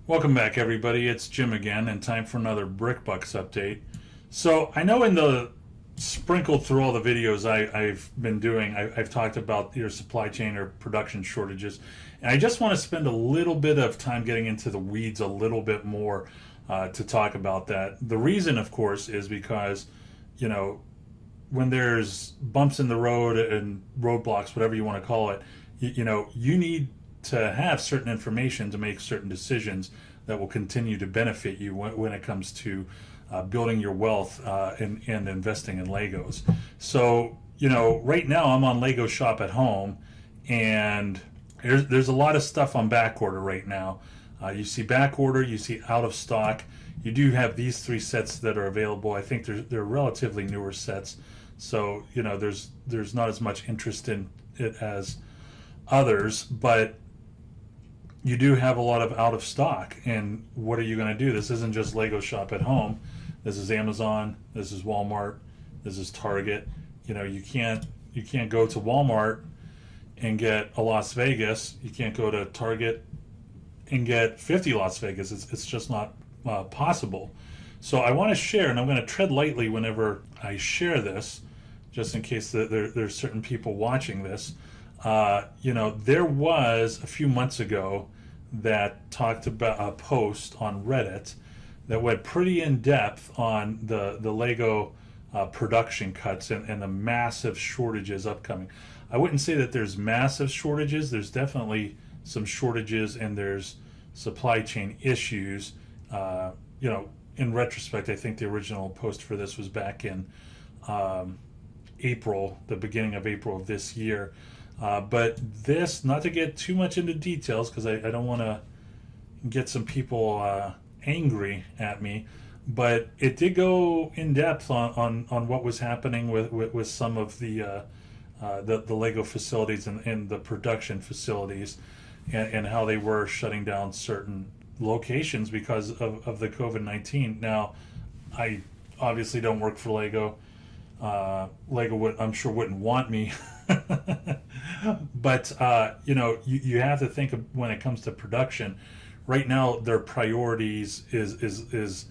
Welcome back, everybody. It's Jim again, and time for another BrickBucks update. So I know in the sprinkled through all the videos I've been doing, I've talked about your supply chain or production shortages, and I just want to spend a little bit of time getting into the weeds a little bit more to talk about that. The reason, of course, is because you know when there's bumps in the road and roadblocks, whatever you want to call it, you need to have certain information to make certain decisions that will continue to benefit you when it comes to building your wealth and investing in Legos. So, right now I'm on Lego Shop at Home, and there's a lot of stuff on back order right now. You see back order, you see out of stock. You do have these three sets that are available. I think they're relatively newer sets, so there's not as much interest in it as others, but you do have a lot of out of stock. And what are you going to do? This isn't just Lego Shop at Home. This is Amazon. This is Walmart. This is Target. You can't go to Walmart and get a Las Vegas. You can't go to Target and get 50 Las Vegas. It's just not possible. So I want to share, and I'm going to tread lightly whenever I share this, just in case there's certain people watching this. There was a few months ago that talked about a post on Reddit that went pretty in depth on the Lego production cuts and the massive shortages upcoming. I wouldn't say that there's massive shortages. There's definitely some shortages and there's supply chain issues. In retrospect, I think the original post for this was back in April, the beginning of April of this year. But this, not to get too much into details, because I don't want to get some people angry at me, but it did go in depth on what was happening with some of the Lego facilities and the production facilities, and how they were shutting down certain locations because of the COVID-19. Now, I obviously don't work for Lego. Lego I'm sure wouldn't want me. But you have to think of, when it comes to production right now, their priorities is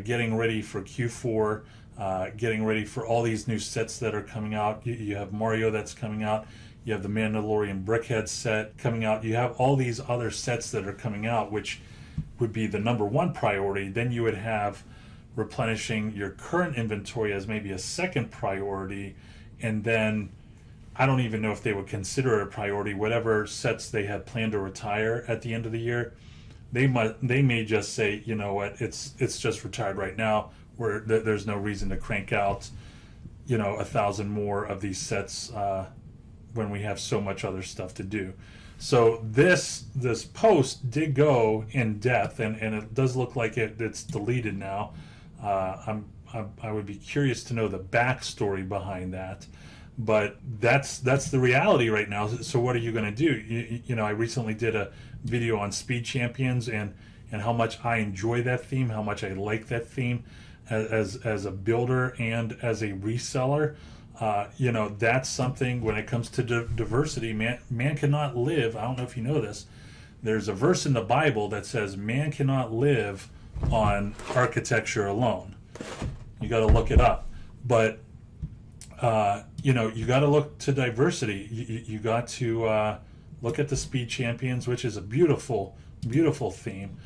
getting ready for Q4, getting ready for all these new sets that are coming out. You have Mario that's coming out, you have the Mandalorian Brickhead set coming out, you have all these other sets that are coming out, which would be the number one priority. Then you would have replenishing your current inventory as maybe a second priority, and then I don't even know if they would consider it a priority. Whatever sets they had planned to retire at the end of the year, they may just say, you know what, it's just retired right now, where there's no reason to crank out 1,000 more of these sets when we have so much other stuff to do. So this post did go in depth, and it does look like it's deleted now. I would be curious to know the backstory behind that. But that's the reality right now. So what are you going to do? I recently did a video on Speed Champions and how much I enjoy that theme, how much I like that theme as a builder and as a reseller. That's something. When it comes to diversity, man cannot live. I don't know if you know this. There's a verse in the Bible that says man cannot live on architecture alone. You got to look it up. But you got to look to diversity. You got to look at the Speed Champions, which is a beautiful, beautiful theme.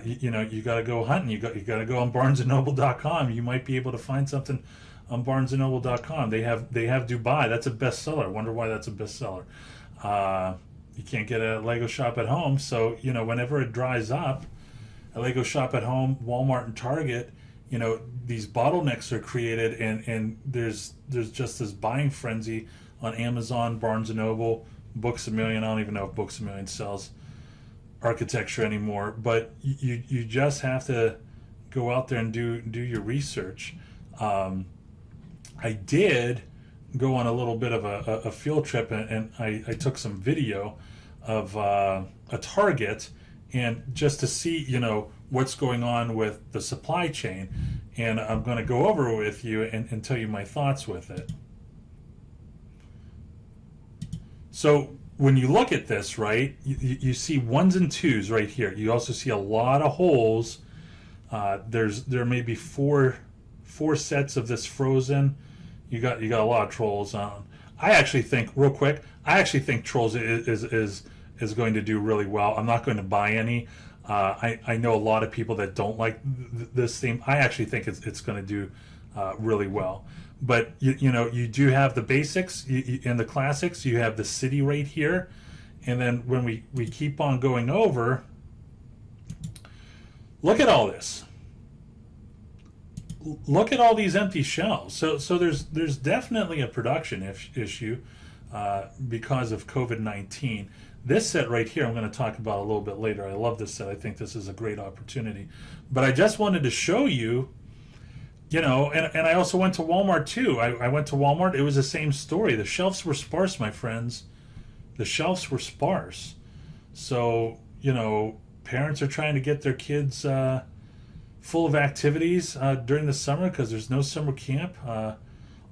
You got to go hunting. You got to go on BarnesandNoble.com. You might be able to find something on BarnesandNoble.com. They have Dubai. That's a bestseller. I wonder why that's a bestseller. You can't get a Lego Shop at Home. So whenever it dries up, a Lego Shop at Home, Walmart, and Target, these bottlenecks are created, and there's just this buying frenzy on Amazon, Barnes & Noble, Books A Million. I don't even know if Books A Million sells architecture anymore, but you just have to go out there and do your research. I did go on a little bit of a field trip, and I took some video of a Target, and just to see what's going on with the supply chain, and I'm going to go over with you and tell you my thoughts with it. So when you look at this, right, you see ones and twos right here. You also see a lot of holes. There may be four sets of this frozen. You got a lot of trolls on. I actually think, real quick, trolls is going to do really well. I'm not going to buy any. I know a lot of people that don't like this theme. I actually think it's going to do really well. But you do have the basics and the classics. You have the city right here, and then when we keep on going over, look at all this. Look at all these empty shells. So there's definitely a production issue because of COVID-19. This set right here, I'm going to talk about a little bit later. I love this set. I think this is a great opportunity. But I just wanted to show you, and I also went to Walmart too. I went to Walmart. It was the same story. The shelves were sparse, my friends. The shelves were sparse. So, parents are trying to get their kids full of activities during the summer because there's no summer camp.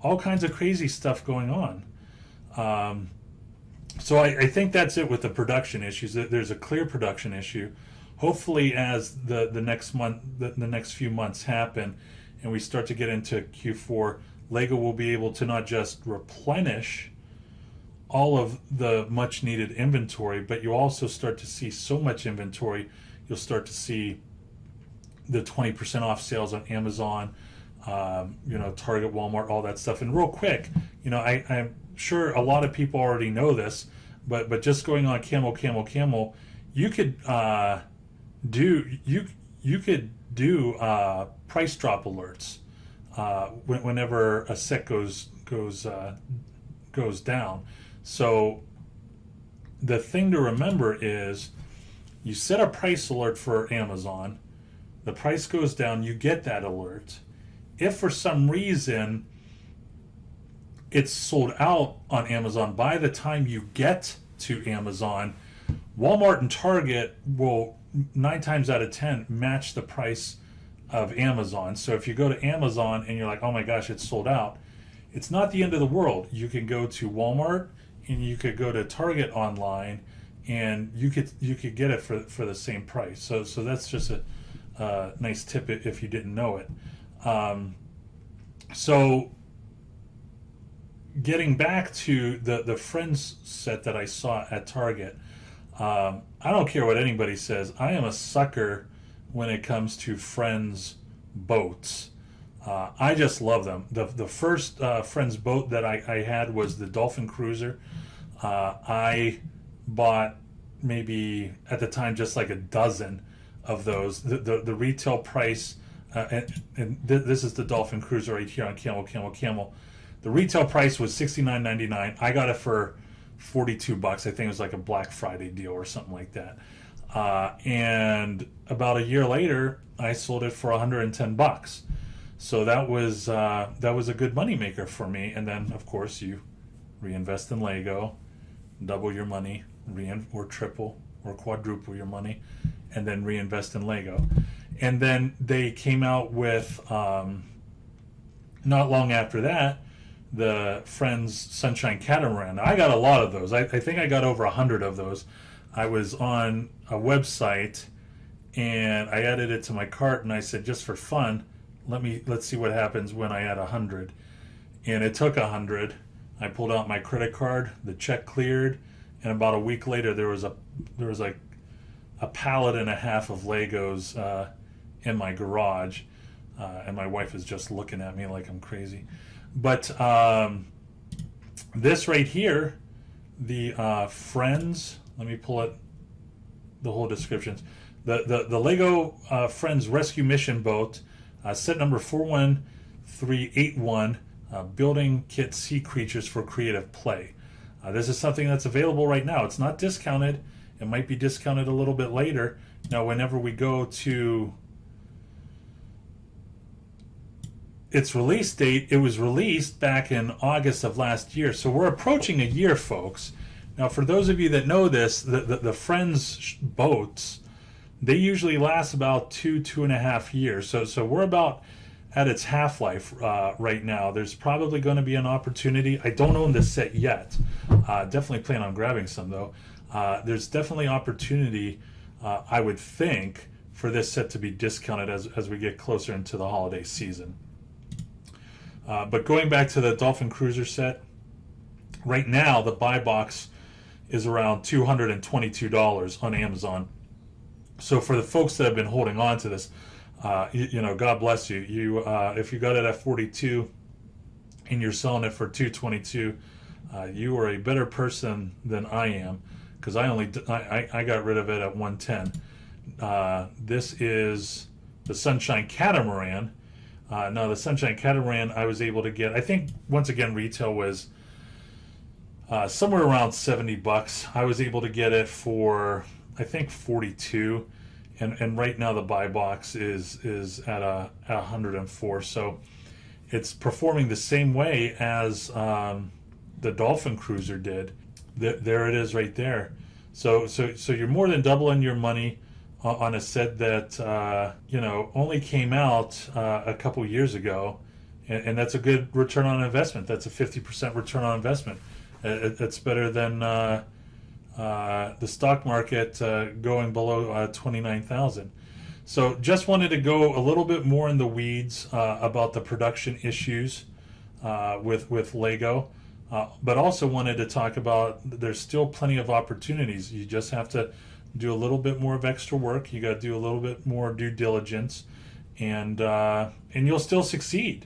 All kinds of crazy stuff going on. So I think that's it with the production issues. There's a clear production issue. Hopefully, as the next few months happen, and we start to get into Q4, Lego will be able to not just replenish all of the much needed inventory, but you also start to see so much inventory. You'll start to see the 20% off sales on Amazon, Target, Walmart, all that stuff. And real quick, I'm sure a lot of people already know this, but just going on Camel, you could do price drop alerts whenever a set goes down. So the thing to remember is you set a price alert for Amazon, the price goes down, you get that alert. If for some reason it's sold out on Amazon, by the time you get to Amazon, Walmart and Target will 9 times out of 10 match the price of Amazon. So if you go to Amazon and you're like, oh my gosh, it's sold out, it's not the end of the world. You can go to Walmart and you could go to Target online and you could get it for the same price. So that's just a nice tip if you didn't know it. So getting back to the Friends set that I saw at Target, I don't care what anybody says. I am a sucker when it comes to Friends boats. I just love them. The first Friends boat that I had was the Dolphin Cruiser. I bought maybe at the time just like a dozen of those. The retail price, and this is the Dolphin Cruiser right here on Camel. The retail price was $69.99. I got it for $42. I think it was like a Black Friday deal or something like that. And about a year later, I sold it for $110. So that was a good moneymaker for me. And then, of course, you reinvest in Lego, double your money, or triple or quadruple your money, and then reinvest in Lego. And then they came out with, not long after that, the Friends Sunshine Catamaran. I got a lot of those. I think I got over 100 of those. I was on a website and I added it to my cart and I said, just for fun, let's see what happens when I add 100. And it took 100. I pulled out my credit card, the check cleared, and about a week later there was like a pallet and a half of Legos in my garage, and my wife is just looking at me like I'm crazy. But this right here, the Friends, let me pull it, the whole descriptions. The Lego Friends Rescue Mission Boat, set number 41381, building kit sea creatures for creative play. This is something that's available right now. It's not discounted. It might be discounted a little bit later. Now, whenever we go to its release date, it was released back in August of last year. So we're approaching a year, folks. Now, for those of you that know this, the Friends boats, they usually last about 2.5 years. So we're about at its half-life right now. There's probably going to be an opportunity. I don't own this set yet, Definitely plan on grabbing some though. There's definitely opportunity, I would think, for this set to be discounted as we get closer into the holiday season. But going back to the Dolphin Cruiser set, right now the buy box is around $222 on Amazon. So for the folks that have been holding on to this, God bless you. If you got it at 42 and you're selling it for 222, you are a better person than I am, because I got rid of it at 110. This is the Sunshine Catamaran. Now the Sunshine Catamaran I was able to get, I think once again retail was somewhere around $70. I was able to get it for I think 42, and right now the buy box is at 104. So it's performing the same way as the Dolphin Cruiser did. There it is right there. So you're more than doubling your money on a set that only came out a couple years ago, and that's a good return on investment. That's a 50% return on investment. It's better than the stock market going below 29,000. So just wanted to go a little bit more in the weeds about the production issues with Lego, but also wanted to talk about there's still plenty of opportunities. You just have to do a little bit more of extra work. You got to do a little bit more due diligence, and you'll still succeed.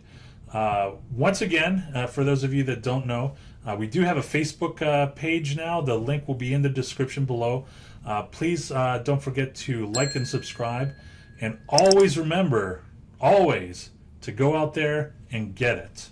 Once again, for those of you that don't know, we do have a Facebook page now. The link will be in the description below. Please don't forget to like and subscribe, and always remember, always, to go out there and get it.